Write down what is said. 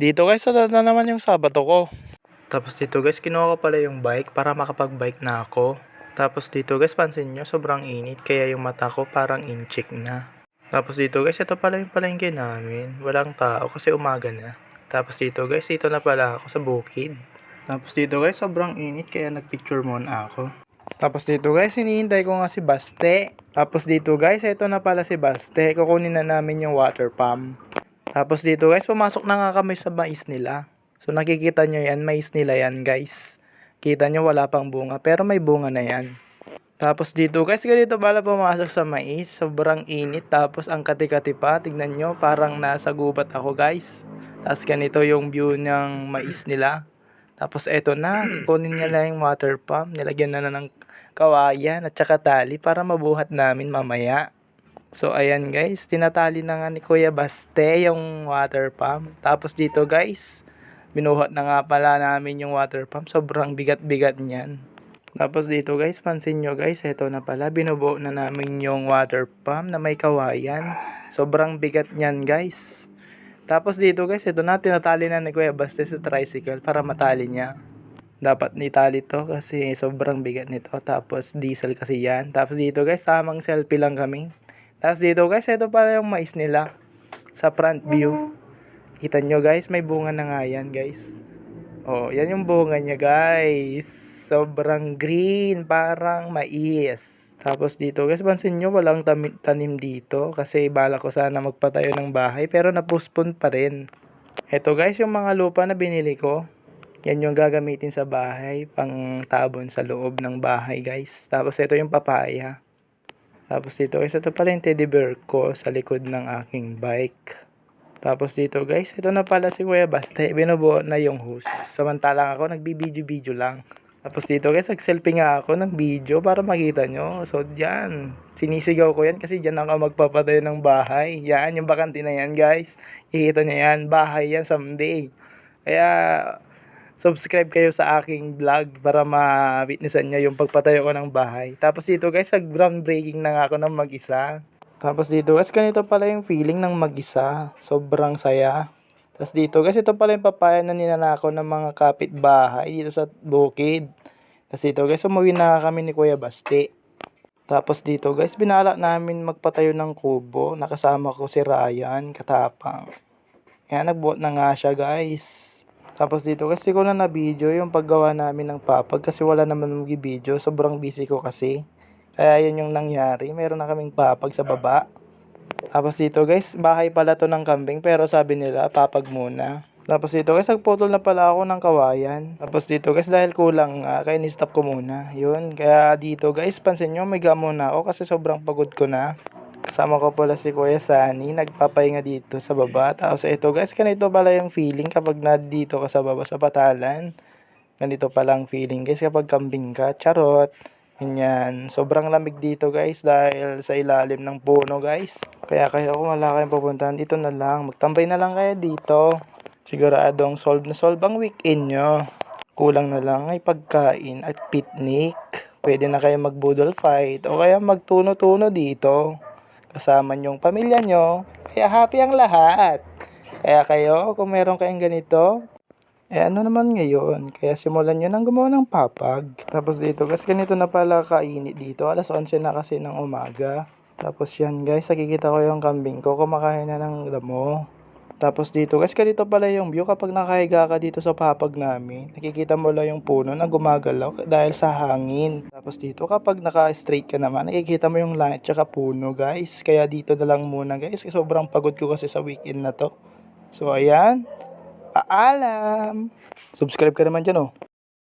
Dito guys, sa na naman yung Sabado ko. Tapos dito guys, kinuha ko pala yung bike para makapag-bike na ako. Tapos dito guys, pansin nyo, sobrang init. Kaya yung mata ko parang incheck na. Tapos dito guys, ito pala yung palengke namin. Walang tao kasi umaga na. Tapos dito guys, dito na pala ako sa bukid. Tapos dito guys, sobrang init kaya nagpicture muna ako. Tapos dito guys, hinihintay ko nga si Baste. Tapos dito guys, ito na pala si Baste. Kukunin na namin yung water pump. Tapos dito guys, pumasok na nga kami sa mais nila. So nakikita nyo yan, mais nila yan guys. Kita nyo wala pang bunga, pero may bunga na yan. Tapos dito guys, ganito pala pumasok sa mais. Sobrang init, tapos ang kati-kati pa. Tignan nyo, parang nasa gubat ako guys. Tapos ganito yung view ng mais nila. Tapos eto na, kunin niya lang yung water pump. Nilagyan na ng kawayan at saka tali para mabuhat namin mamaya. So ayan guys, tinatali na nga ni Kuya Baste yung water pump. Tapos dito guys, binuhat na nga pala namin yung water pump. Sobrang bigat-bigat niyan. Tapos dito guys, pansin nyo guys, eto na pala, binubuo na namin yung water pump na may kawayan. Sobrang bigat niyan guys. Tapos dito guys, ito na, tinatali na ni Kuya Baste sa tricycle para matali niya. Dapat nitali to kasi sobrang bigat nito. Tapos diesel kasi yan. Tapos dito guys, samang selfie lang kami. Tapos dito guys, ito pala yung mais nila sa front view. Kita nyo guys, may bunga na nga yan guys. Oh, yan yung bunga niya guys. Sobrang green, parang mais. Tapos dito guys, pansin nyo walang tanim dito kasi bala ko sana magpatayo ng bahay pero na-postpone pa rin. Ito guys, yung mga lupa na binili ko. Yan yung gagamitin sa bahay, pang tabon sa loob ng bahay guys. Tapos ito yung papaya. Tapos dito guys, ito pala yung teddy bear ko sa likod ng aking bike. Tapos dito guys, ito na pala si Kuya Baste. Binubuo na yung hose. Samantalang ako nagbibideo-video lang. Tapos dito guys, nag-selfie nga ako ng video para makita nyo. So dyan, sinisigaw ko yan kasi dyan ako magpapatayo ng bahay. Yan, yung bakante na yan guys. Ikita nyo yan, bahay yan someday. Kaya subscribe kayo sa aking vlog para ma-witnessan nyo yung pagpatayo ko ng bahay. Tapos dito guys, groundbreaking na nga ako ng mag-isa. Tapos dito guys, ganito pala yung feeling ng mag-isa. Sobrang saya. Tapos dito guys, ito pala yung papaya na ninanakaw ng mga kapitbahay dito sa bukid. Tapos dito guys, umuwi na kami ni Kuya Baste. Tapos dito guys, binala namin magpatayo ng kubo. Nakasama ko si Ryan, katapang. Yan, nagbuot na nga siya guys. Tapos dito kasi ko na video yung paggawa namin ng papag kasi wala naman mag-video. Sobrang busy ko kasi. Kaya yan yung nangyari. Meron na kaming papag sa baba. Tapos dito guys, bahay pala to ng kambing pero sabi nila papag muna. Tapos dito guys, nagputol na pala ako ng kawayan. Tapos dito guys, dahil kulang kaya ni-stop ko muna. Yun, kaya dito guys, pansin nyo, may muna ako kasi sobrang pagod ko na. Kasama ko pala si Kuya Sunny, nagpapahinga dito sa baba. Tapos ito guys, ganito pala yung feeling kapag dito ka sa baba sa patalan. Ganito pala ang feeling guys kapag kambing ka. Charot. Ganyan. Sobrang lamig dito guys dahil sa ilalim ng puno guys. Kaya kung wala kayong pupuntahan dito na lang. Magtambay na lang kayo dito. Siguradong solve na solve ang weekend nyo. Kulang na lang ay pagkain at picnic. Pwede na kayo magbudol fight o kaya magtuno-tuno dito. Kasama nyong pamilya nyo. Kaya happy ang lahat. Kaya kayo kung meron kayong ganito, ano naman ngayon, kaya simulan nyo nang gumawa ng papag. Tapos dito guys, ganito na pala kainit dito. Alas 11 na kasi ng umaga. Tapos yan guys, nakikita ko yung kambing ko, kumakain na ng damo. Tapos dito guys, ganito pala yung view kapag nakahiga ka dito sa papag namin. Nakikita mo lang yung puno na gumagalaw dahil sa hangin. Tapos dito kapag naka-straight ka naman, nakikita mo yung langit tsaka puno guys. Kaya dito na lang muna guys, sobrang pagod ko kasi sa weekend na to. So ayan. Paalam! Subscribe ka naman dyan oh.